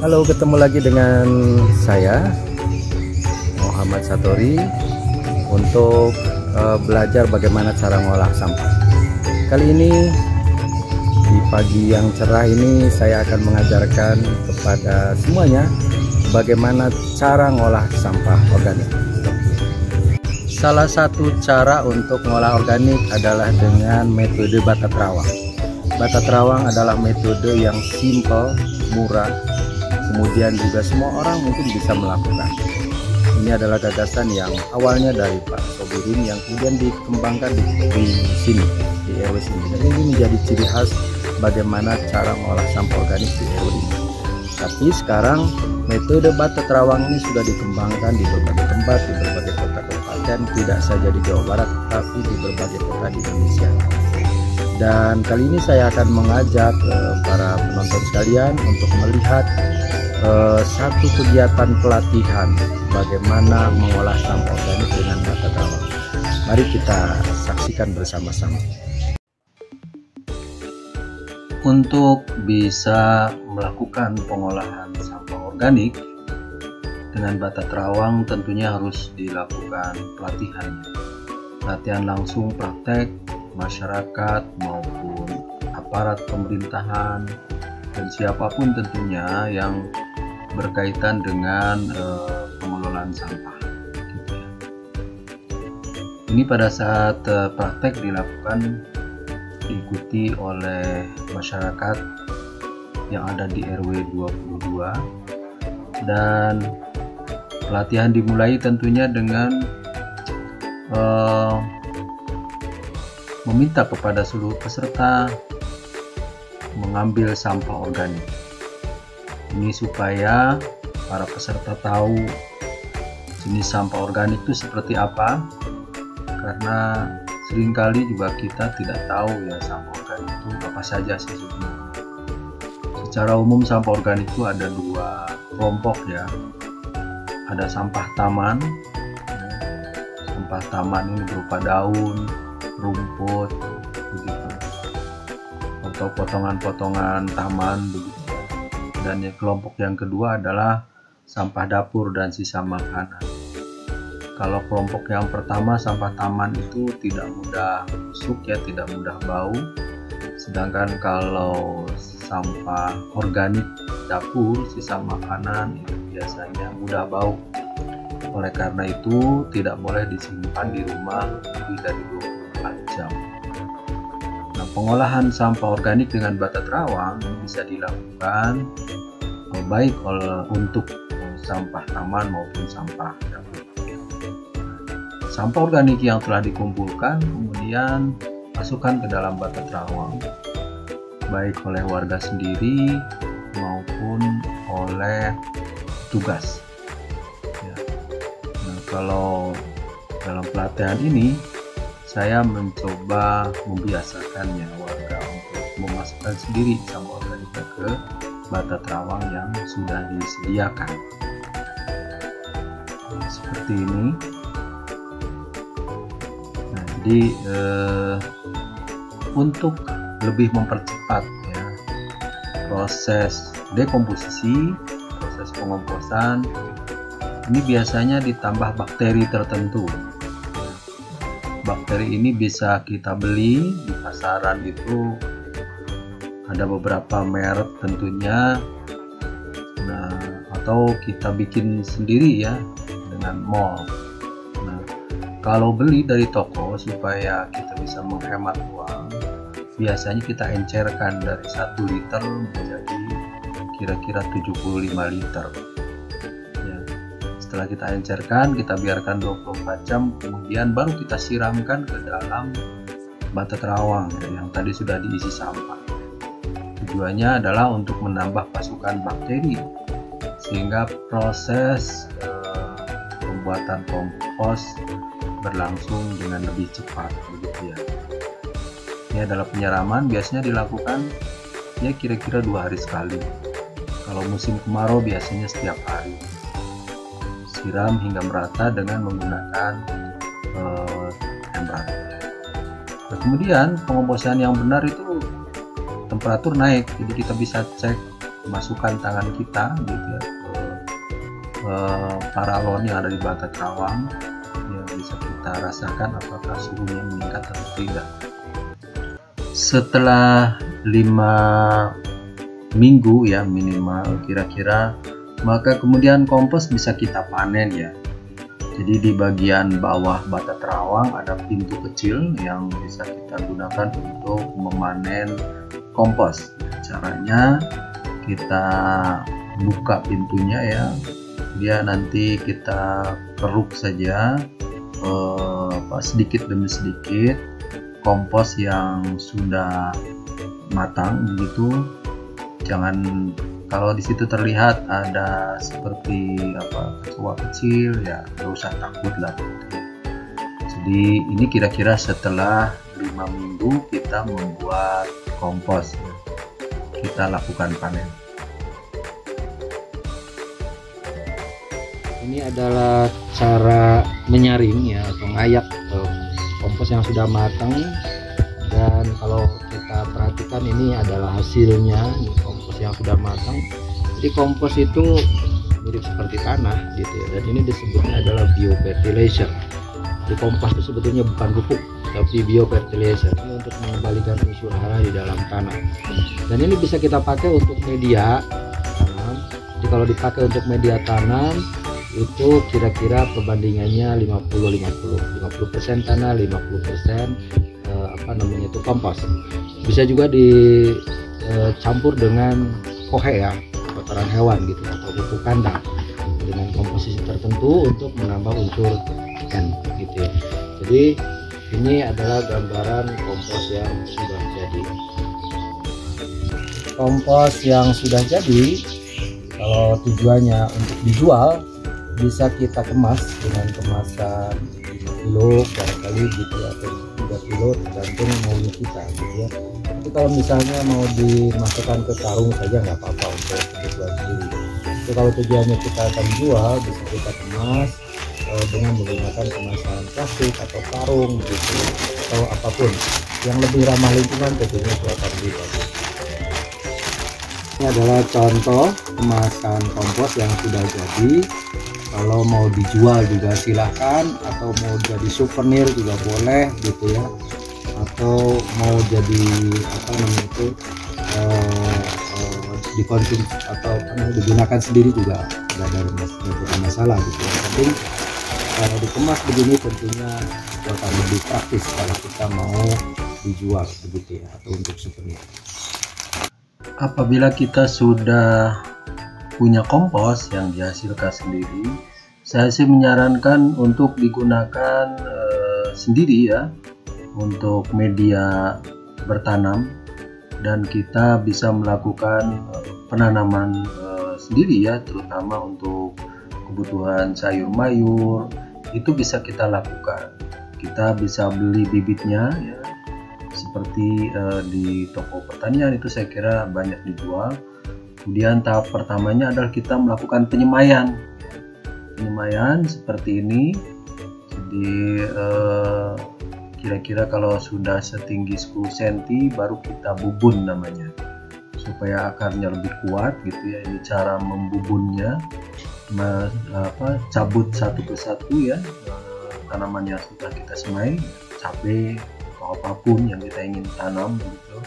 Halo, ketemu lagi dengan saya Muhammad Satori untuk belajar bagaimana cara mengolah sampah. Kali ini di pagi yang cerah ini saya akan mengajarkan kepada semuanya bagaimana cara mengolah sampah organik. Salah satu cara untuk mengolah organik adalah dengan metode bata terawang. Bata terawang adalah metode yang simple, murah, kemudian juga semua orang mungkin bisa melakukan. Ini adalah gagasan yang awalnya dari Pak Sobirin yang kemudian dikembangkan di sini, di RW sini. Dan ini menjadi ciri khas bagaimana cara mengolah sampah organik di RW ini. Tapi sekarang metode bata terawang ini sudah dikembangkan di berbagai tempat, di berbagai kota kabupaten, tidak saja di Jawa Barat, tapi di berbagai kota di Indonesia. Dan kali ini saya akan mengajak para penonton sekalian untuk melihat satu kegiatan pelatihan bagaimana mengolah sampah organik dengan bata terawang. Mari kita saksikan bersama-sama. Untuk bisa melakukan pengolahan sampah organik dengan bata terawang tentunya harus dilakukan pelatihan. Pelatihan langsung praktek masyarakat maupun aparat pemerintahan dan siapapun tentunya yang berkaitan dengan pengelolaan sampah. Ini pada saat praktek dilakukan diikuti oleh masyarakat yang ada di RW 22 dan pelatihan dimulai tentunya dengan meminta kepada seluruh peserta mengambil sampah organik. Ini supaya para peserta tahu jenis sampah organik itu seperti apa, karena seringkali juga kita tidak tahu ya sampah organik itu apa saja sesungguhnya. Secara umum sampah organik itu ada dua kelompok ya. Ada sampah taman. Sampah taman ini berupa daun, rumput, begitu, atau potongan-potongan taman begitu. Dan kelompok yang kedua adalah sampah dapur dan sisa makanan. Kalau kelompok yang pertama sampah taman itu tidak mudah busuk ya, tidak mudah bau. Sedangkan kalau sampah organik dapur, sisa makanan itu biasanya mudah bau. Oleh karena itu tidak boleh disimpan di rumah lebih dari 24 jam. Nah, pengolahan sampah organik dengan bata terawang bisa dilakukan baik untuk sampah taman maupun sampah dapur. Sampah organik yang telah dikumpulkan kemudian masukkan ke dalam bata terawang, baik oleh warga sendiri maupun oleh tugas. Ya. Nah, kalau dalam pelatihan ini saya mencoba membiasakannya warga untuk memasukkan sendiri sampah organiknya ke bata terawang yang sudah disediakan. Nah, seperti ini. Nah, jadi untuk lebih mempercepat ya proses dekomposisi, proses pengomposan, ini biasanya ditambah bakteri tertentu. Bakteri ini bisa kita beli di pasaran, itu ada beberapa merek tentunya. Nah, atau kita bikin sendiri ya dengan mall. Nah, kalau beli dari toko supaya kita bisa menghemat uang, biasanya kita encerkan dari 1 liter menjadi kira-kira 75 liter ya. Setelah kita encerkan, kita biarkan 24 jam, kemudian baru kita siramkan ke dalam bata terawang yang tadi sudah diisi sampah. Tujuannya adalah untuk menambah pasukan bakteri sehingga proses pembuatan kompos berlangsung dengan lebih cepat, begitu ya. Ini adalah penyiraman, biasanya dilakukan ya kira-kira 2 hari sekali. Kalau musim kemarau biasanya setiap hari. Siram hingga merata dengan menggunakan Emrat. Nah, kemudian pengomposan yang benar itu temperatur naik, jadi kita bisa cek masukkan tangan kita gitu ya ke paralon yang ada di bata terawang, ya bisa kita rasakan apakah suhunya meningkat atau tidak. Setelah 5 minggu ya minimal kira-kira, maka kemudian kompos bisa kita panen ya. Jadi di bagian bawah bata terawang ada pintu kecil yang bisa kita gunakan untuk memanen kompos. Caranya kita buka pintunya ya, dia nanti kita keruk saja sedikit demi sedikit kompos yang sudah matang begitu. Jangan, kalau di situ terlihat ada seperti kecoa kecil ya nggak usah takut lah gitu. Jadi ini kira-kira setelah 5 minggu kita membuat kompos, kita lakukan panen. Ini adalah cara menyaring ya atau ngayak kompos yang sudah matang, dan kalau kita perhatikan ini adalah hasilnya, ini kompos yang sudah matang. Jadi kompos itu mirip seperti tanah gitu ya, dan ini disebutnya adalah biofertilizer. Di kompos itu sebetulnya bukan pupuk tapi biofertilizer, ini untuk mengembalikan unsur hara di dalam tanah, dan ini bisa kita pakai untuk media tanam. Jadi kalau dipakai untuk media tanam itu kira-kira perbandingannya 50% tanah, 50% itu kompos. Bisa juga dicampur dengan kohe ya, kotoran hewan gitu atau pupuk kandang dengan komposisi tertentu untuk menambah unsur N gitu ya. Jadi ini adalah gambaran kompos yang sudah jadi. Kompos yang sudah jadi, kalau tujuannya untuk dijual, bisa kita kemas dengan kemasan 5 kilo barangkali gitu ya, atau 3 kilo tergantung maunya kita gitu ya. Tapi kalau misalnya mau dimasukkan ke karung saja nggak apa-apa untuk kebutuhan sendiri. Jadi kalau tujuannya kita akan jual, bisa kita kemas dengan menggunakan kemasan plastik atau karung gitu, atau apapun yang lebih ramah lingkungan, tentunya itu akan lebih bagus. Ini adalah contoh kemasan kompos yang sudah jadi. Kalau mau dijual juga silahkan, atau mau jadi souvenir juga boleh gitu ya, atau mau jadi dikonsumsi atau digunakan sendiri juga tidak ada masalah gitu. Yang penting kalau dikemas begini tentunya itu akan lebih praktis kalau kita mau dijual begitu ya, atau untuk souvenir. Apabila kita sudah punya kompos yang dihasilkan sendiri, saya sih menyarankan untuk digunakan sendiri ya untuk media bertanam, dan kita bisa melakukan penanaman sendiri ya, terutama untuk kebutuhan sayur mayur itu bisa kita lakukan. Kita bisa beli bibitnya ya, seperti di toko pertanian itu saya kira banyak dijual. Kemudian tahap pertamanya adalah kita melakukan penyemaian seperti ini. Jadi kira-kira kalau sudah setinggi 10 cm baru kita bubun namanya, supaya akarnya lebih kuat gitu ya. Ini cara membubunnya, cabut satu persatu ya tanaman yang sudah kita semai, cabai atau apapun yang kita ingin tanam gitu,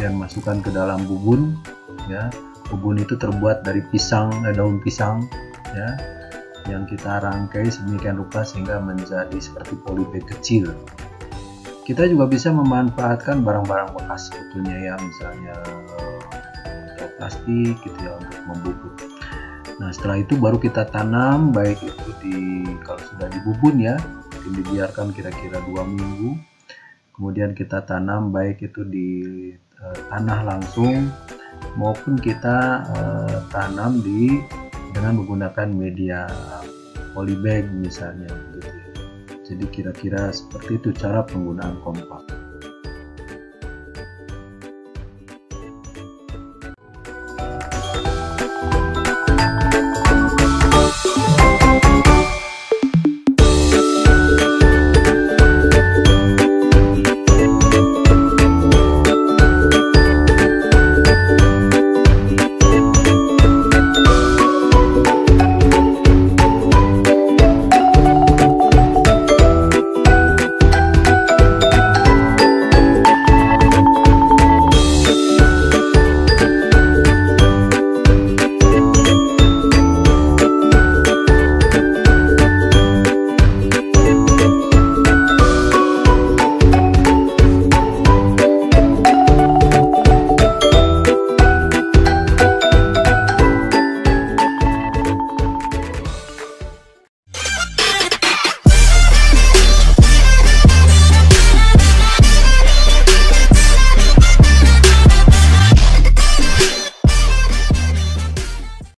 dan masukkan ke dalam bubun ya. Bubun itu terbuat dari daun pisang ya, yang kita rangkai sedemikian rupa sehingga menjadi seperti polybag kecil. Kita juga bisa memanfaatkan barang-barang bekas sebetulnya ya, misalnya plastik gitu ya untuk membubuk. Nah, setelah itu baru kita tanam, baik itu kalau sudah dibubun ya, mungkin dibiarkan kira-kira 2 minggu. Kemudian kita tanam baik itu di tanah langsung maupun kita tanam dengan menggunakan media polybag misalnya gitu. Jadi kira-kira seperti itu cara penggunaan kompak.